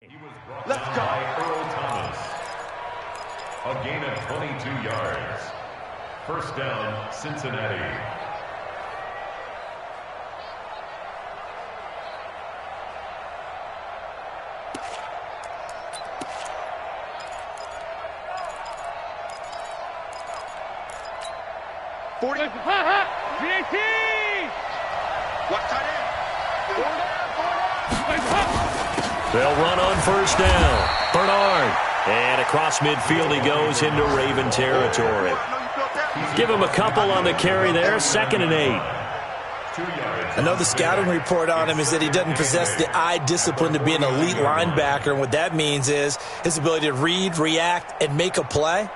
He was brought down by Earl Thomas. A gain of 22 yards. First down, Cincinnati. They'll run on first down. Bernard. And across midfield he goes into Raven territory. Give him a couple on the carry there. 2nd and 8. I know the scouting report on him is that he doesn't possess the eye discipline to be an elite linebacker. And what that means is his ability to read, react, and make a play.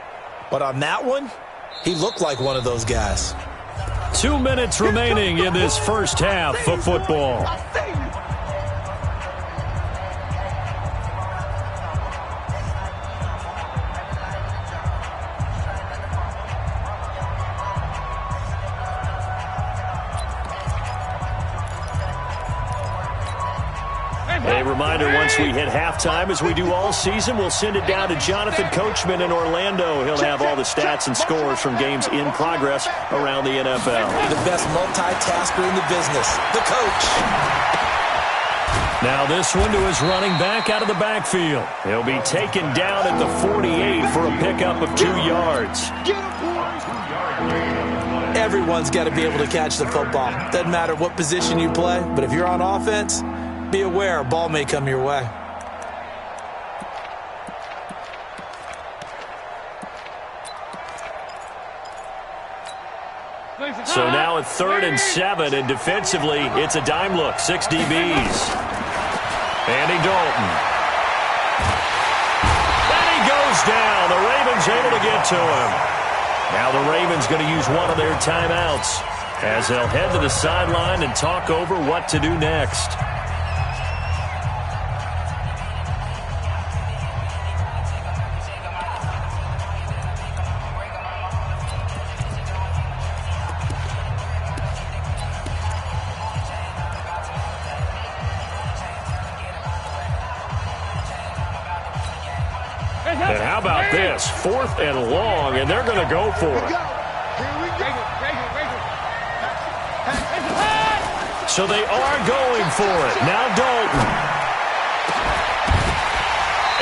But on that one, he looked like one of those guys. 2 minutes remaining in this first half of football. A reminder, once we hit halftime, as we do all season, we'll send it down to Jonathan Coachman in Orlando. He'll have all the stats and scores from games in progress around the NFL. The best multitasker in the business, the coach. Now this one to his running back out of the backfield. He'll be taken down at the 48 for a pickup of 2 yards. Everyone's got to be able to catch the football. Doesn't matter what position you play, but if you're on offense, be aware a ball may come your way. So now at 3rd and 7, and defensively, it's a dime look. 6 DBs. Andy Dalton. And he goes down. The Ravens able to get to him. Now the Ravens going to use one of their timeouts as they'll head to the sideline and talk over what to do next. And how about this? 4th and long, and they're going to go for it. So they are going for it. Now Dalton.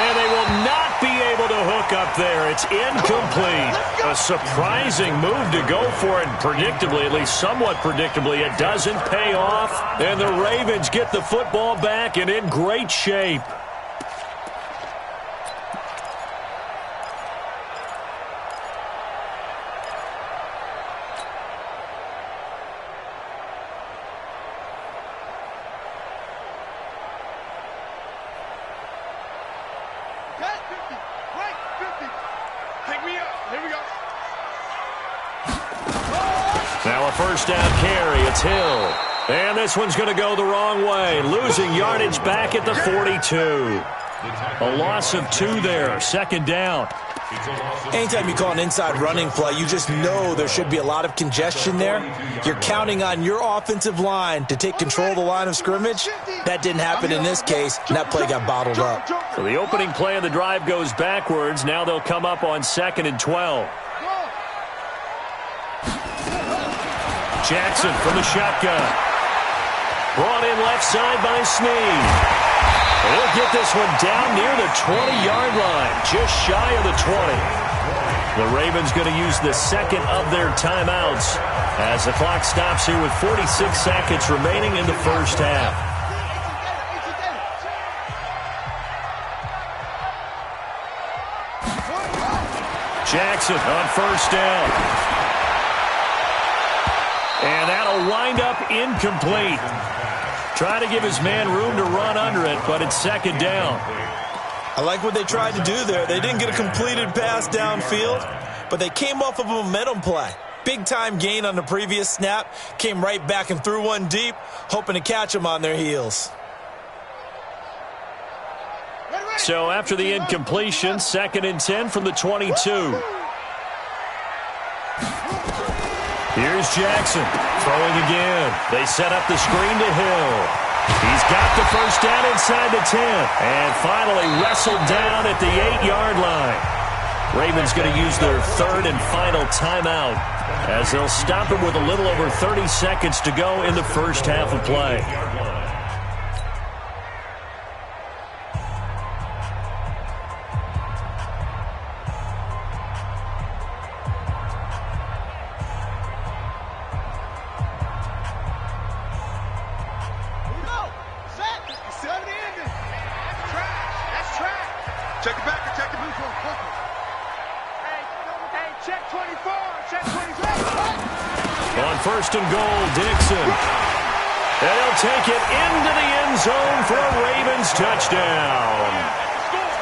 And they will not be able to hook up there. It's incomplete. A surprising move to go for it. Predictably, at least somewhat predictably, it doesn't pay off. And the Ravens get the football back and in great shape. Now a first down carry. It's Hill. And this one's going to go the wrong way. Losing yardage back at the 42. A loss of 2 there. 2nd down. Anytime you call an inside running play, you just know there should be a lot of congestion there. You're counting on your offensive line to take control of the line of scrimmage. That didn't happen in this case, and that play got bottled up. So the opening play of the drive goes backwards. Now they'll come up on 2nd and 12. Jackson from the shotgun. Brought in left side by Snead. He'll get this one down near the 20-yard line, just shy of the 20. The Ravens going to use the 2nd of their timeouts as the clock stops here with 46 seconds remaining in the first half. Jackson on first down. And that'll wind up incomplete. Try to give his man room to run under it, but it's 2nd down. I like what they tried to do there. They didn't get a completed pass downfield, but they came off of a momentum play. Big-time gain on the previous snap, came right back and threw one deep, hoping to catch them on their heels. So after the incompletion, 2nd and 10 from the 22. Here's Jackson throwing again. They set up the screen to Hill. He's got the first down inside the 10. And finally wrestled down at the 8-yard line. Ravens going to use their third and final timeout as they'll stop him with a little over 30 seconds to go in the first half of play. Check it back and check the booth real quick. Hey, check 24, check 23. On first and goal, Dixon. And he'll take it into the end zone for a Ravens touchdown.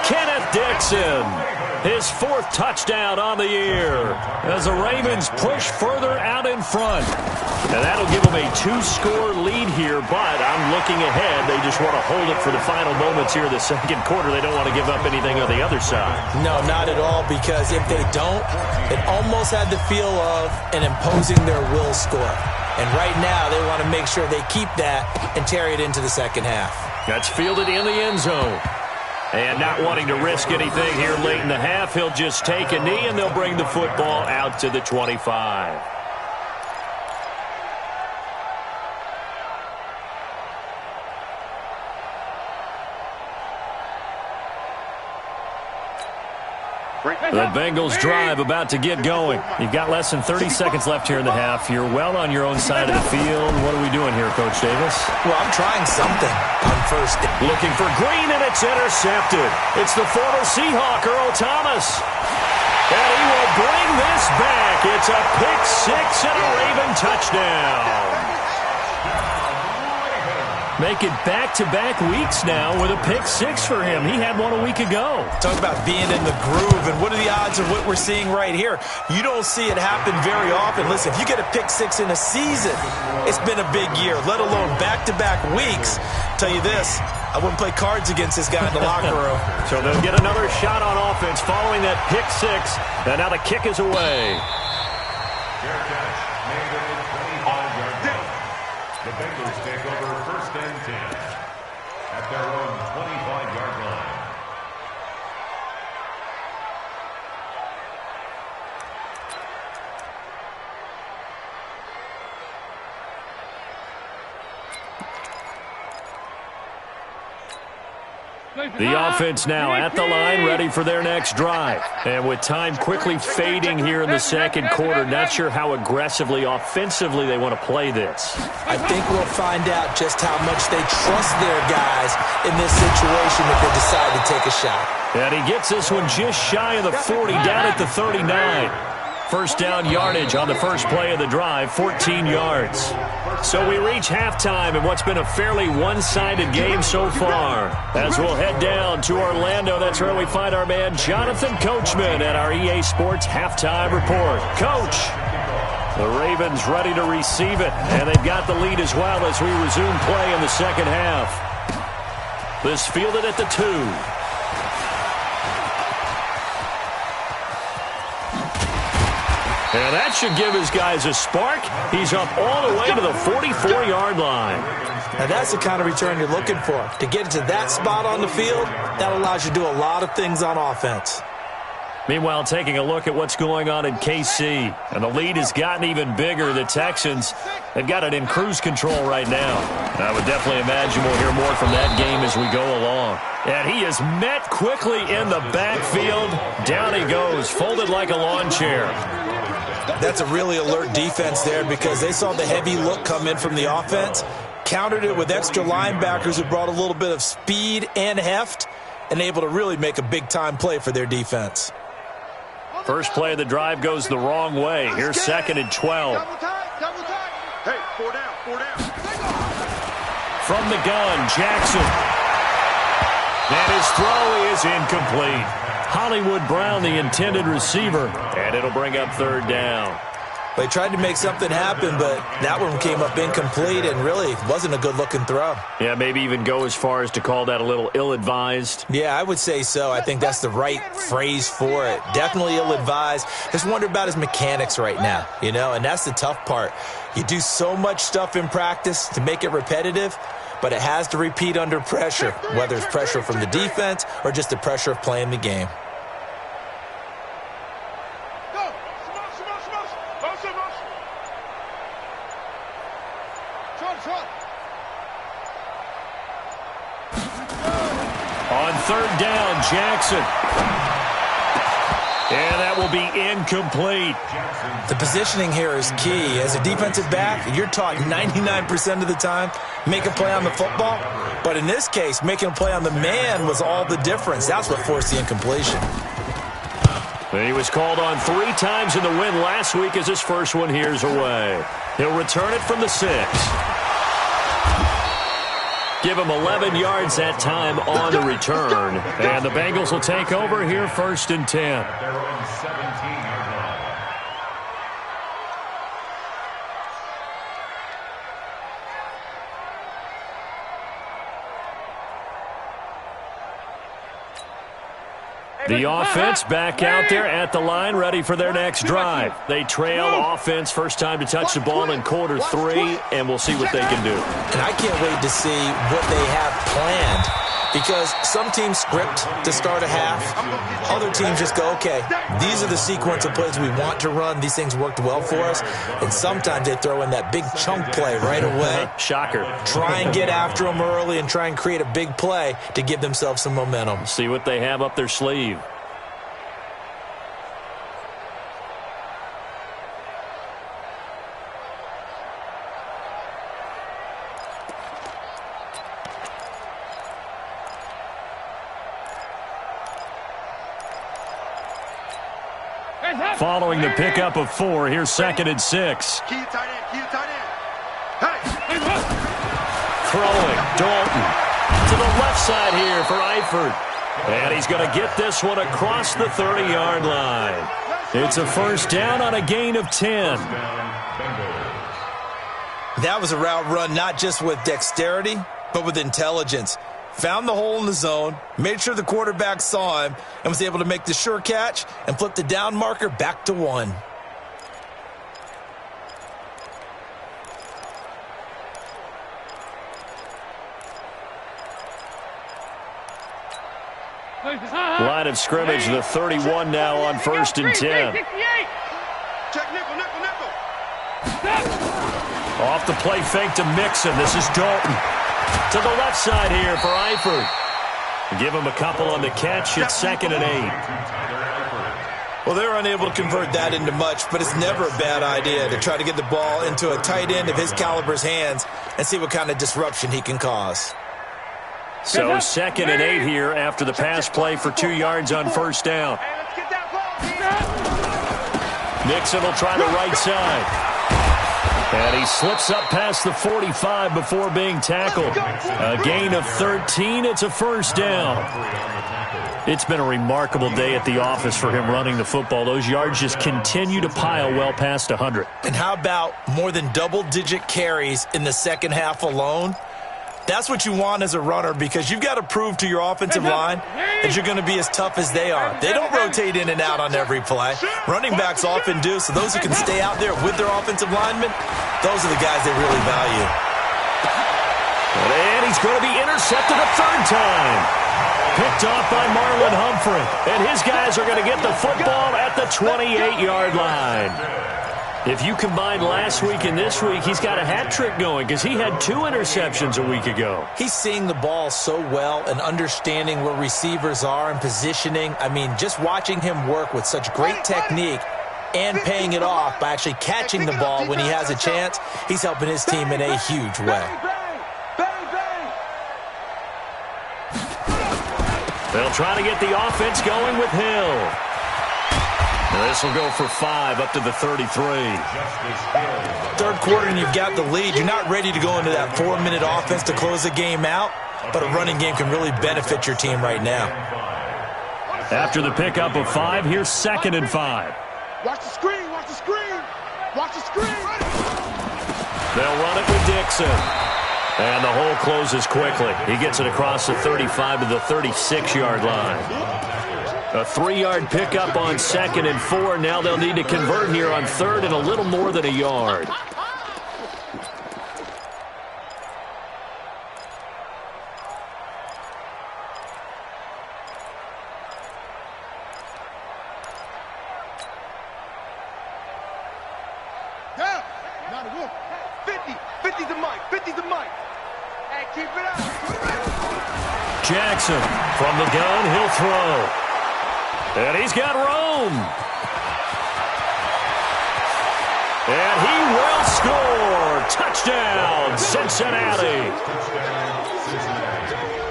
Kenneth Dixon, his 4th touchdown on the year as the Ravens push further out in front. And that'll give them a 2-score lead here, but I'm looking ahead. They just want to hold it for the final moments here in the second quarter. They don't want to give up anything on the other side. No, not at all, because if they don't, it almost had the feel of an imposing their will score. And right now, they want to make sure they keep that and carry it into the second half. That's fielded in the end zone. And not wanting to risk anything here late in the half, he'll just take a knee, and they'll bring the football out to the 25. The Bengals drive about to get going. You've got less than 30 seconds left here in the half. You're well on your own side of the field. What are we doing here, Coach Davis? Well, I'm trying something on first. Looking for Green, and it's intercepted. It's the former Seahawk, Earl Thomas. And he will bring this back. It's a pick-6 and a Raven touchdown. Make it back-to-back weeks now with a pick-6 for him. He had one a week ago. Talk about being in the groove, and what are the odds of what we're seeing right here? You don't see it happen very often. Listen, if you get a pick-6 in a season, it's been a big year, let alone back-to-back weeks. Tell you this, I wouldn't play cards against this guy in the locker room. So they'll get another shot on offense following that pick-6, and now the kick is away. The Bengals take over first and 10 at their own 25-yard line. The offense now at the line, ready for their next drive. And with time quickly fading here in the second quarter, not sure how aggressively, offensively they want to play this. I think we'll find out just how much they trust their guys in this situation if they decide to take a shot. And he gets this one just shy of the 40, down at the 39. First down yardage on the first play of the drive, 14 yards. So we reach halftime in what's been a fairly one-sided game so far. As we'll head down to Orlando, that's where we find our man Jonathan Coachman at our EA Sports Halftime Report. Coach, the Ravens ready to receive it, and they've got the lead as well as we resume play in the second half. This fielded at the 2. And that should give his guys a spark. He's up all the way to the 44-yard line. Now that's the kind of return you're looking for. To get to that spot on the field, that allows you to do a lot of things on offense. Meanwhile, taking a look at what's going on in KC. And the lead has gotten even bigger. The Texans, they've got it in cruise control right now. I would definitely imagine we'll hear more from that game as we go along. And he is met quickly in the backfield. Down he goes, folded like a lawn chair. That's a really alert defense there because they saw the heavy look come in from the offense, countered it with extra linebackers who brought a little bit of speed and heft, and able to really make a big-time play for their defense. First play of the drive goes the wrong way. Here's second and 12. Hey, 4 down, 4 down. From the gun, Jackson. And his throw is incomplete. Hollywood Brown, the intended receiver, and it'll bring up third down. They tried to make something happen, but that one came up incomplete and really wasn't a good-looking throw. Yeah, maybe even go as far as to call that a little ill-advised. Yeah, I would say so. I think that's the right phrase for it. Definitely ill-advised. Just wonder about his mechanics right now, you know, and that's the tough part. You do so much stuff in practice to make it repetitive, but it has to repeat under pressure, whether it's pressure from the defense or just the pressure of playing the game. On third down, Jackson. And that will be incomplete. The positioning here is key. As a defensive back, you're taught 99% of the time, make a play on the football. But in this case, making a play on the man was all the difference. That's what forced the incompletion. He was called on 3 times in the win last week as his first one here's away. He'll return it from the 6. Give him 11 yards that time on the return. And the Bengals will take over here 1st and 10. Their own 17-yard line. The offense back out there at the line, ready for their next drive. They trail offense, first time to touch the ball in quarter 3, and we'll see what they can do. And I can't wait to see what they have planned, because some teams script to start a half. Other teams just go, okay, these are the sequence of plays we want to run. These things worked well for us. And sometimes they throw in that big chunk play right away. Shocker. Try and get after them early and try and create a big play to give themselves some momentum. See what they have up their sleeve. Following the pickup of 4, here's 2nd and 6. Key tight end, key tight end. Hey! Throwing, Dalton to the left side here for Eifert. And he's going to get this one across the 30-yard line. It's a first down on a gain of 10. That was a route run not just with dexterity, but with intelligence. Found the hole in the zone, made sure the quarterback saw him, and was able to make the sure catch and flip the down marker back to 1. Line of scrimmage, the 31 now on 1st and 10. Check nickel, nickel, nickel. Off the play fake to Mixon. This is Dalton. To the left side here for Eifert. Give him a couple on the catch. It's 2nd and 8. Well, they're unable to convert that into much, but it's never a bad idea to try to get the ball into a tight end of his caliber's hands and see what kind of disruption he can cause. So 2nd and 8 here after the pass play for 2 yards on first down. Mixon will try the right side. And he slips up past the 45 before being tackled. A gain of 13. It's a first down. It's been a remarkable day at the office for him running the football. Those yards just continue to pile well past 100. And how about more than double-digit carries in the second half alone? That's what you want as a runner, because you've got to prove to your offensive line that you're going to be as tough as they are. They don't rotate in and out on every play. Running backs often do, so those who can stay out there with their offensive linemen, those are the guys they really value. And he's going to be intercepted a 3rd time. Picked off by Marlon Humphrey. And his guys are going to get the football at the 28-yard line. If you combine last week and this week, he's got a hat trick going because he had 2 interceptions a week ago. He's seeing the ball so well and understanding where receivers are and positioning. I mean, just watching him work with such great technique and paying it off by actually catching the ball when he has a chance, he's helping his team in a huge way. They'll try to get the offense going with Hill. This will go for 5 up to the 33. Third quarter and you've got the lead. You're not ready to go into that 4-minute offense to close the game out, but a running game can really benefit your team right now. After the pickup of 5, here's 2nd and 5. Watch the screen, watch the screen. Watch the screen. They'll run it with Dixon. And the hole closes quickly. He gets it across the 35 to the 36-yard line. A 3-yard pickup on 2nd and 4. Now they'll need to convert here on 3rd and a little more than a yard. Keep it up. Jackson from the gun, he'll throw. And he's got Rome. And he will score. Touchdown, Cincinnati.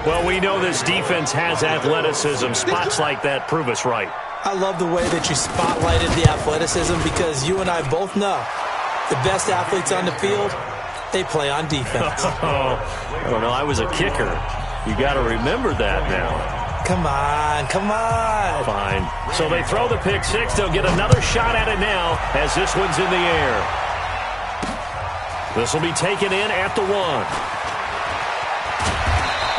Well, we know this defense has athleticism. Spots like that prove us right. I love the way that you spotlighted the athleticism because you and I both know the best athletes on the field, they play on defense. I don't know. I was a kicker. You got to remember that now. Come on, come on. Fine. So they throw the pick six. They'll get another shot at it now as this one's in the air. This will be taken in at the 1.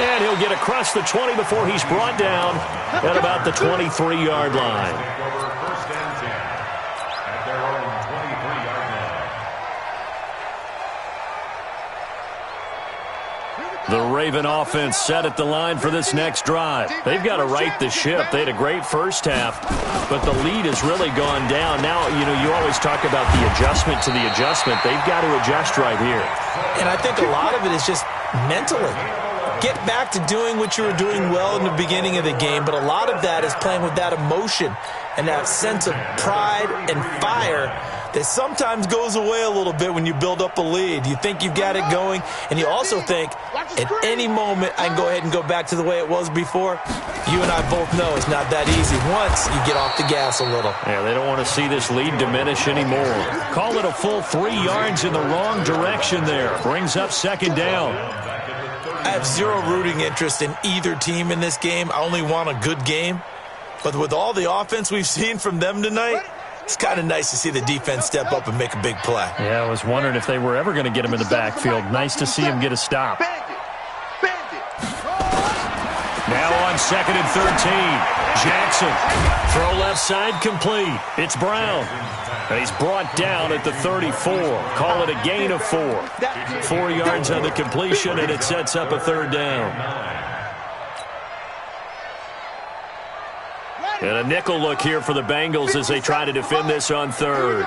And he'll get across the 20 before he's brought down at about the 23-yard line. First and 10 at their own 23-yard line. The Raven offense set at the line for this next drive. They've got to right the ship. They had a great first half, but the lead has really gone down. Now, you always talk about the adjustment to the adjustment. They've got to adjust right here. And I think a lot of it is just mentally. Get back to doing what you were doing well in the beginning of the game, but a lot of that is playing with that emotion and that sense of pride and fire that sometimes goes away a little bit when you build up a lead. You think you've got it going, and you also think at any moment I can go ahead and go back to the way it was before. You and I both know it's not that easy once you get off the gas a little. Yeah, they don't want to see this lead diminish anymore. Call it a full 3 yards in the wrong direction there. Brings up second down. I have zero rooting interest in either team in this game. I only want a good game. But with all the offense we've seen from them tonight, it's kind of nice to see the defense step up and make a big play. Yeah, I was wondering if they were ever going to get him in the backfield. Nice to see him get a stop. Now on 2nd and 13. Jackson. Throw left side complete. It's Brown. And he's brought down at the 34. Call it a gain of 4. 4 yards on the completion, and it sets up a third down. And a nickel look here for the Bengals as they try to defend this on third.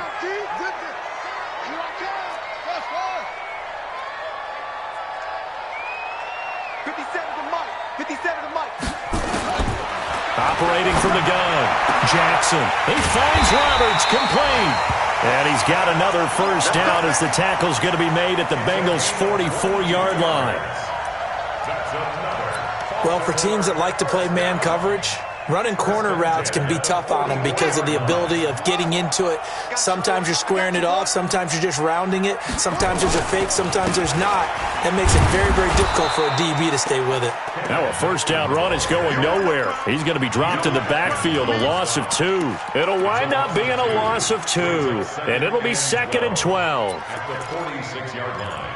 Operating from the gun, Jackson. He finds Roberts, complete. And he's got another first down as the tackle's going to be made at the Bengals' 44-yard line. Well, for teams that like to play man coverage, running corner routes can be tough on them because of the ability of getting into it. Sometimes you're squaring it off. Sometimes you're just rounding it. Sometimes there's a fake. Sometimes there's not. That makes it very, very difficult for a DB to stay with it. Now a first down run is going nowhere. He's going to be dropped in the backfield, a loss of 2. It'll wind up being a loss of 2. And it'll be 2nd and 12. At the 46-yard line.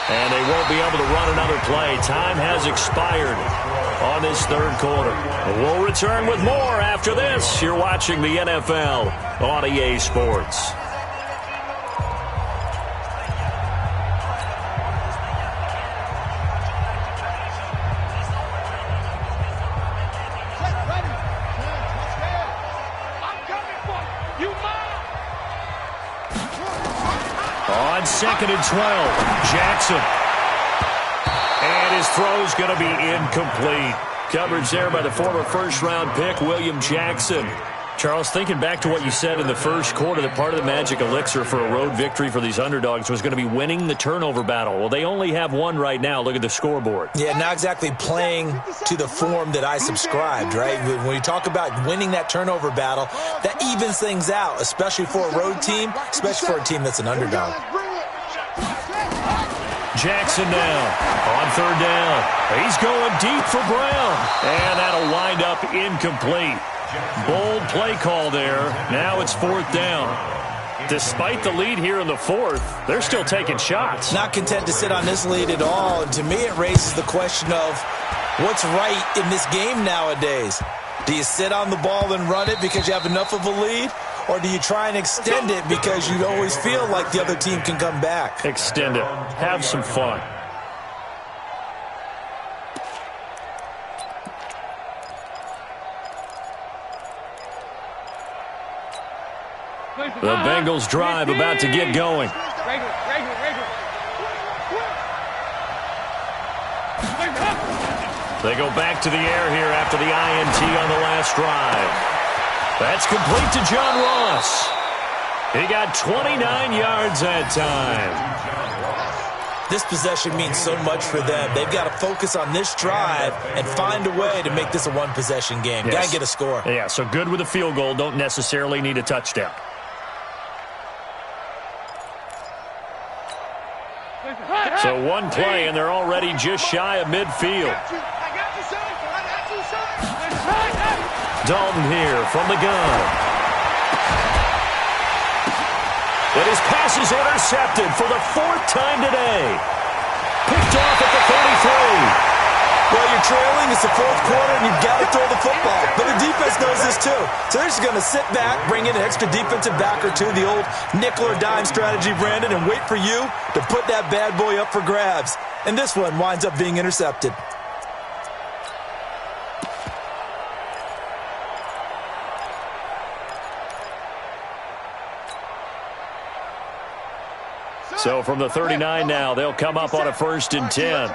And they won't be able to run another play. Time has expired on this third quarter. We'll return with more after this. You're watching the NFL on EA Sports. On 2nd and 12, Jackson. And his throw's going to be incomplete. Coverage there by the former first-round pick, William Jackson. Charles, thinking back to what you said in the first quarter, that part of the magic elixir for a road victory for these underdogs was going to be winning the turnover battle. Well, they only have one right now. Look at the scoreboard. Yeah, not exactly playing to the form that I subscribed, right? When you talk about winning that turnover battle, that evens things out, especially for a road team, especially for a team that's an underdog. Jackson now on third down. He's going deep for Brown. And that'll wind up incomplete. Bold play call there. Now it's 4th down. Despite the lead here in the 4th, they're still taking shots. Not content to sit on this lead at all. And to me, it raises the question of what's right in this game nowadays. Do you sit on the ball and run it because you have enough of a lead? or do you try and extend it because you always feel like the other team can come back? Extend it. Have some fun. The Bengals drive about to get going. They go back to the air here after the INT on the last drive. That's complete to John Ross. He got 29 yards that time. This possession means so much for them. They've got to focus on this drive and find a way to make this a one-possession game. Yes. Got to get a score. Yeah, so good with a field goal. Don't necessarily need a touchdown. So one play, and they're already just shy of midfield. Dalton here from the gun. But his pass is intercepted for the 4th time today. Picked off at the 33. Well, you're trailing. It's the 4th quarter, and you've got to throw the football. But the defense knows this, too. So they're just going to sit back, bring in an extra defensive back or two, the old nickel or dime strategy, Brandon, and wait for you to put that bad boy up for grabs. And this one winds up being intercepted. So from the 39 now, they'll come up on a 1st and 10.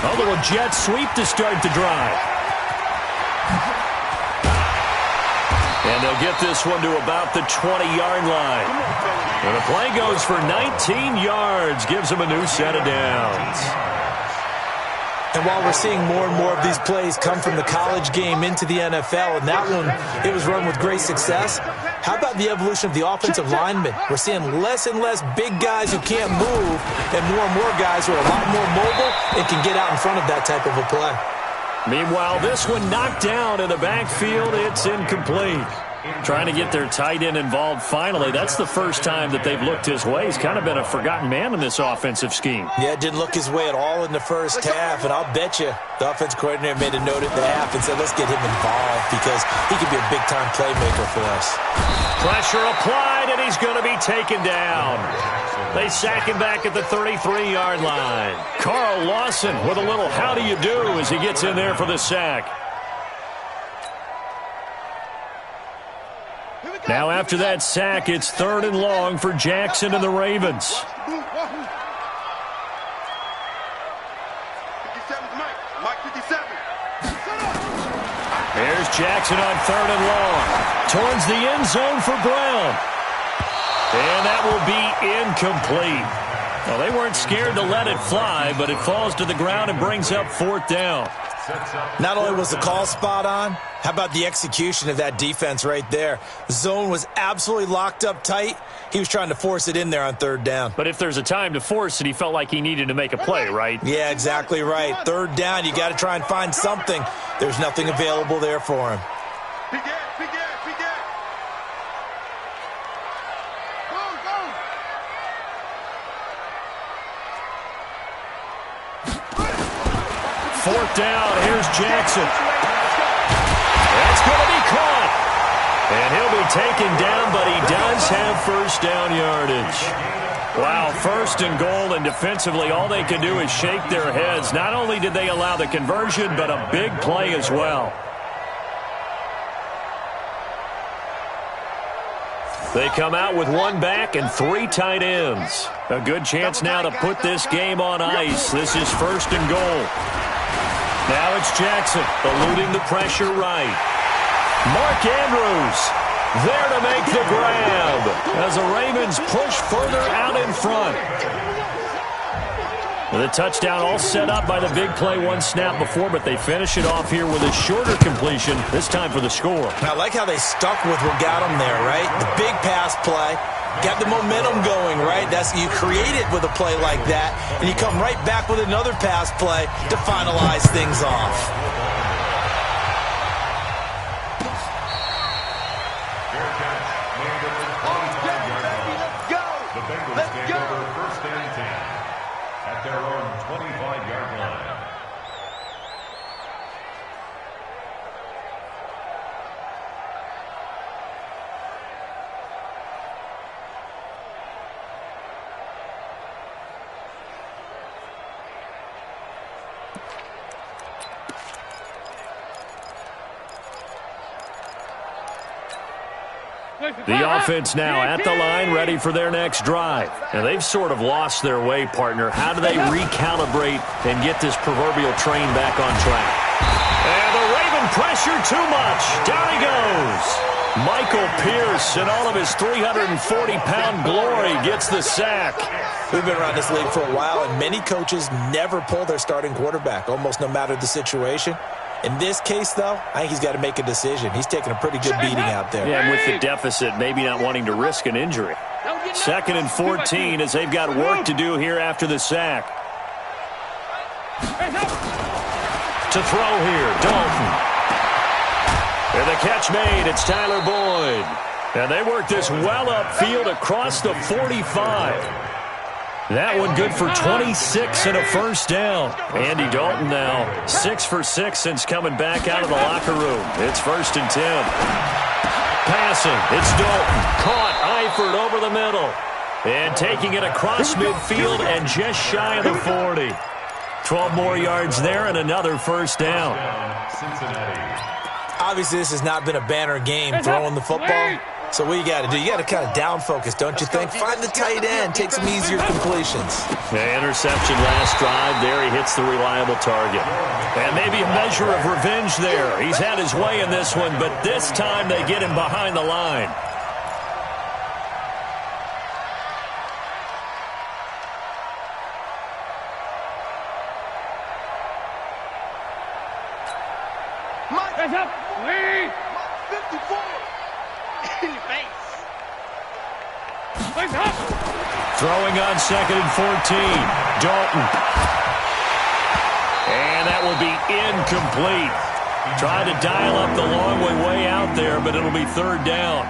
A little jet sweep to start the drive. And they'll get this one to about the 20-yard line. And the play goes for 19 yards, gives them a new set of downs. And while we're seeing more and more of these plays come from the college game into the NFL, and that one, it was run with great success, how about the evolution of the offensive linemen? We're seeing less and less big guys who can't move and more guys who are a lot more mobile and can get out in front of that type of a play. Meanwhile, this one knocked down in the backfield. It's incomplete. Trying to get their tight end involved finally. That's the first time that they've looked his way. He's kind of been a forgotten man in this offensive scheme. Yeah, it didn't look his way at all in the first half, and I'll bet you the offense coordinator made a note at the half and said, let's get him involved because he could be a big-time playmaker for us. Pressure applied, and he's going to be taken down. They sack him back at the 33-yard line. Carl Lawson with a little how do you do as he gets in there for the sack. Now after that sack, it's 3rd and long for Jackson and the Ravens. Here's Jackson on 3rd and long. Towards the end zone for Brown. And that will be incomplete. Well, they weren't scared to let it fly, but it falls to the ground and brings up 4th down. Not only was the call spot on, how about the execution of that defense right there? The zone was absolutely locked up tight. He was trying to force it in there on 3rd down. But if there's a time to force it, he felt like he needed to make a play, right? Yeah, exactly right. 3rd down, you got to try and find something. There's nothing available there for him. Fourth down, here's Jackson. That's going to be caught. And he'll be taken down, but he does have 1st down yardage. Wow, 1st and goal, and defensively all they can do is shake their heads. Not only did they allow the conversion, but a big play as well. They come out with 1 back and 3 tight ends. A good chance now to put this game on ice. This is 1st and goal. Now it's Jackson eluding the pressure right. Mark Andrews there to make the grab as the Ravens push further out in front. The touchdown all set up by the big play 1 snap before, but they finish it off here with a shorter completion, this time for the score. I like how they stuck with what got them there, right? The big pass play. Got the momentum going, right? That's you create it with a play like that, and you come right back with another pass play to finalize things off. The Bengals take over 1st and 10 at their own 25-yard line. The offense now at the line, ready for their next drive. And they've sort of lost their way, partner. How do they recalibrate and get this proverbial train back on track? And the Raven pressure too much. Down he goes. Michael Pierce, in all of his 340-pound glory, gets the sack. We've been around this league for a while, and many coaches never pull their starting quarterback, almost no matter the situation. In this case, though, I think he's got to make a decision. He's taking a pretty good beating out there. Yeah, and with the deficit, maybe not wanting to risk an injury. 2nd and 14 as they've got work to do here after the sack. To throw here, Dalton. And the catch made, it's Tyler Boyd. And they work this well upfield across the 45. That one good for 26 and a first down. Andy Dalton now 6 for 6 since coming back out of the locker room. It's 1st and 10. Passing, it's Dalton. Caught, Eifert over the middle. And taking it across midfield and just shy of the 40. 12 more yards there and another first down. Obviously, this has not been a banner game throwing the football. So what you got to do, you got to kind of down focus, don't you think? Find the tight end, take some easier completions. The interception last drive. There he hits the reliable target. And maybe a measure of revenge there. He's had his way in this one, but this time they get him behind the line. Mike, up, Lee. 54. In your face. Throwing on 2nd and 14. Dalton. And that will be incomplete. Tried to dial up the long way out there, but it'll be 3rd down.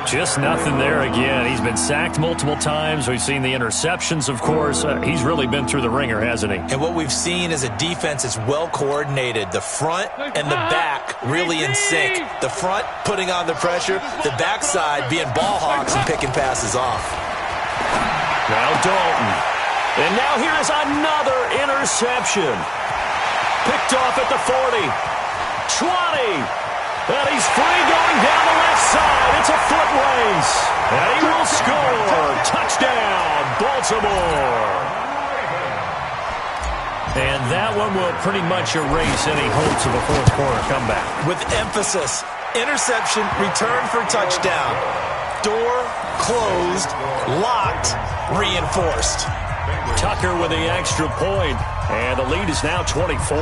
Just nothing there again. He's been sacked multiple times. We've seen the interceptions, of course. He's really been through the ringer, hasn't he? And what we've seen is a defense that's well coordinated. The front and the back really in sync. The front putting on the pressure, the backside being ball hawks and picking passes off. Now Dalton. And now here is another interception. Picked off at the 40. 20. And he's free going down the left side. It's a foot race. And he will score. Touchdown, Baltimore. And that one will pretty much erase any hopes of a fourth quarter comeback. With emphasis, interception, return for touchdown. Door closed, locked, reinforced. Tucker with the extra point. And the lead is now 24.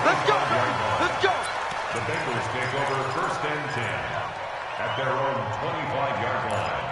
Let's go, let's go. The Bengals take over 1st and 10 at their own 25-yard line.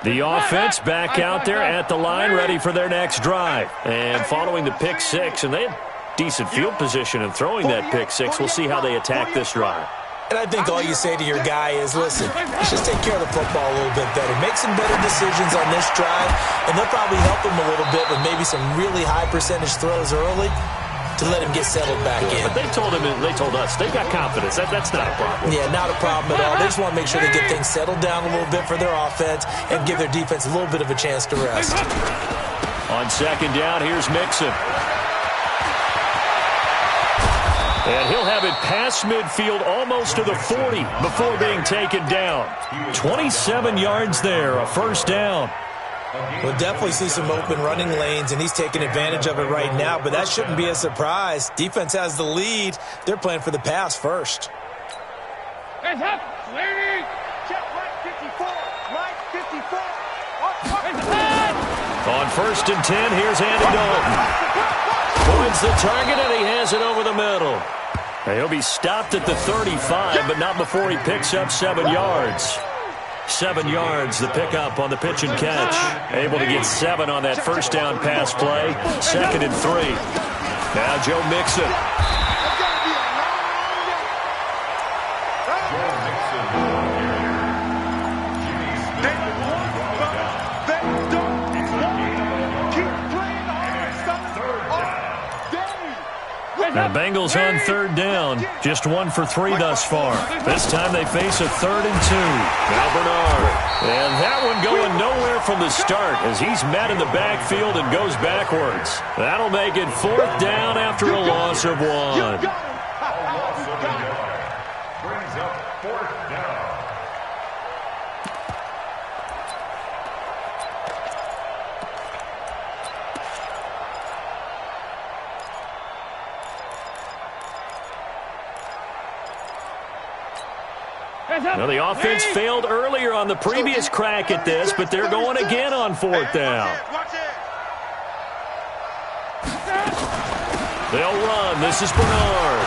The offense back out there at the line, ready for their next drive. And following the pick six, and they had decent field position in throwing that pick six. We'll see how they attack this drive. And I think all you say to your guy is, listen, let's just take care of the football a little bit better. Make some better decisions on this drive, and they'll probably help him a little bit with maybe some really high percentage throws early to let him get settled back in. But they told us, they've got confidence. That's not a problem. Yeah, not a problem at all. They just want to make sure they get things settled down a little bit for their offense and give their defense a little bit of a chance to rest. On 2nd down, here's Mixon. And he'll have it past midfield almost to the 40 before being taken down. 27 yards there, a first down. We'll definitely see some open running lanes, and he's taking advantage of it right now, but that shouldn't be a surprise. Defense has the lead. They're playing for the pass first. Hands up, lady. Check right 54. Right 54. On 1st and 10, here's Andy Dalton. Points the target, and he has it over the middle. He'll be stopped at the 35, but not before he picks up 7 yards. 7 yards, the pickup on the pitch and catch. Able to get 7 on that first down pass play. 2nd and 3. Now Joe Mixon. The Bengals on third down. Just 1 for 3 thus far. This time they face a 3rd and 2. Now Bernard. And that one going nowhere from the start as he's met in the backfield and goes backwards. That'll make it 4th down after a loss of 1. A loss of a yard. Brings up 4th down. Now, the offense failed earlier on the previous crack at this, but they're going again on 4th down. They'll run. This is Bernard.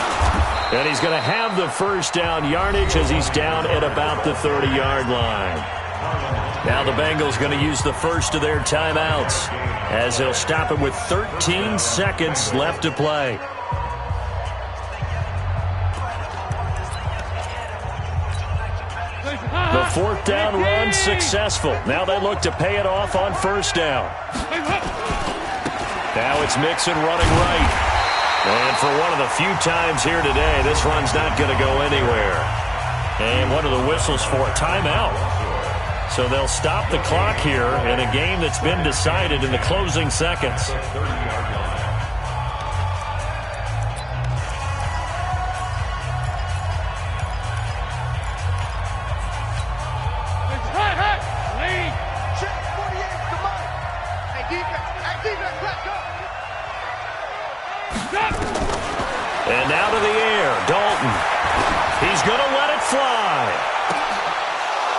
And he's going to have the 1st down yardage as he's down at about the 30-yard line. Now the Bengals going to use the first of their timeouts as they'll stop it with 13 seconds left to play. The 4th down run successful. Now they look to pay it off on 1st down. Now it's Mixon running right. And for one of the few times here today, this run's not going to go anywhere. And one of the whistles for a timeout. So they'll stop the clock here in a game that's been decided in the closing seconds. And now to the air, Dalton. He's going to let it fly.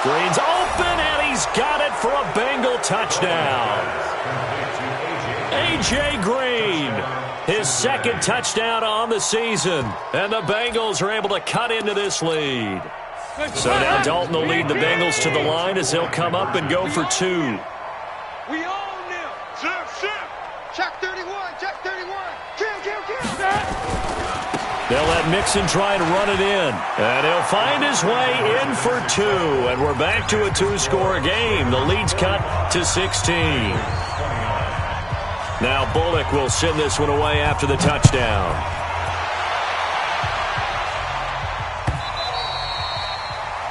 Green's open, and he's got it for a Bengal touchdown. A.J. Green, his 2nd touchdown on the season. And the Bengals are able to cut into this lead. So now Dalton will lead the Bengals to the line as they'll come up and go for 2. We own them. Check 31. Check 31. Kill. They'll let Mixon try and run it in. And he'll find his way in for 2. And we're back to a 2-score game. The lead's cut to 16. Now Bullock will send this one away after the touchdown.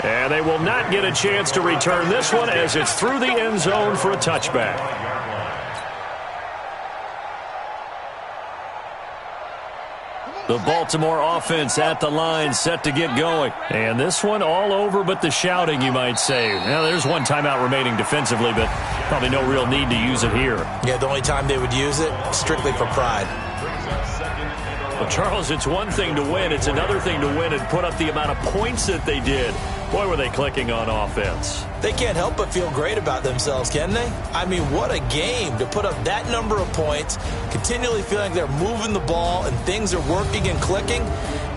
And they will not get a chance to return this one as it's through the end zone for a touchback. The Baltimore offense at the line set to get going. And this one all over but the shouting, you might say. Now, there's one timeout remaining defensively, but probably no real need to use it here. Yeah, the only time they would use it, strictly for pride. Well, Charles, it's one thing to win. It's another thing to win and put up the amount of points that they did. Boy, were they clicking on offense. They can't help but feel great about themselves, can they? I mean, what a game to put up that number of points, continually feeling they're moving the ball and things are working and clicking.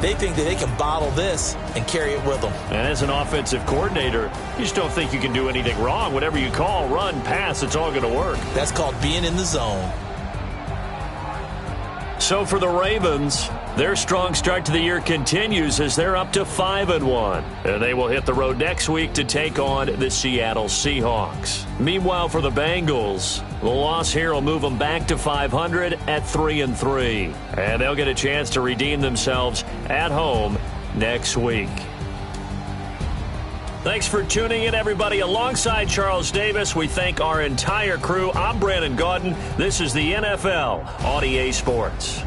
They think that they can bottle this and carry it with them. And as an offensive coordinator, you just don't think you can do anything wrong. Whatever you call, run, pass, it's all going to work. That's called being in the zone. So for the Ravens, their strong start to the year continues as they're up to 5-1. And they will hit the road next week to take on the Seattle Seahawks. Meanwhile, for the Bengals, the loss here will move them back to 500 at 3-3. And they'll get a chance to redeem themselves at home next week. Thanks for tuning in, everybody. Alongside Charles Davis, we thank our entire crew. I'm Brandon Gaudin. This is the NFL on EA Sports.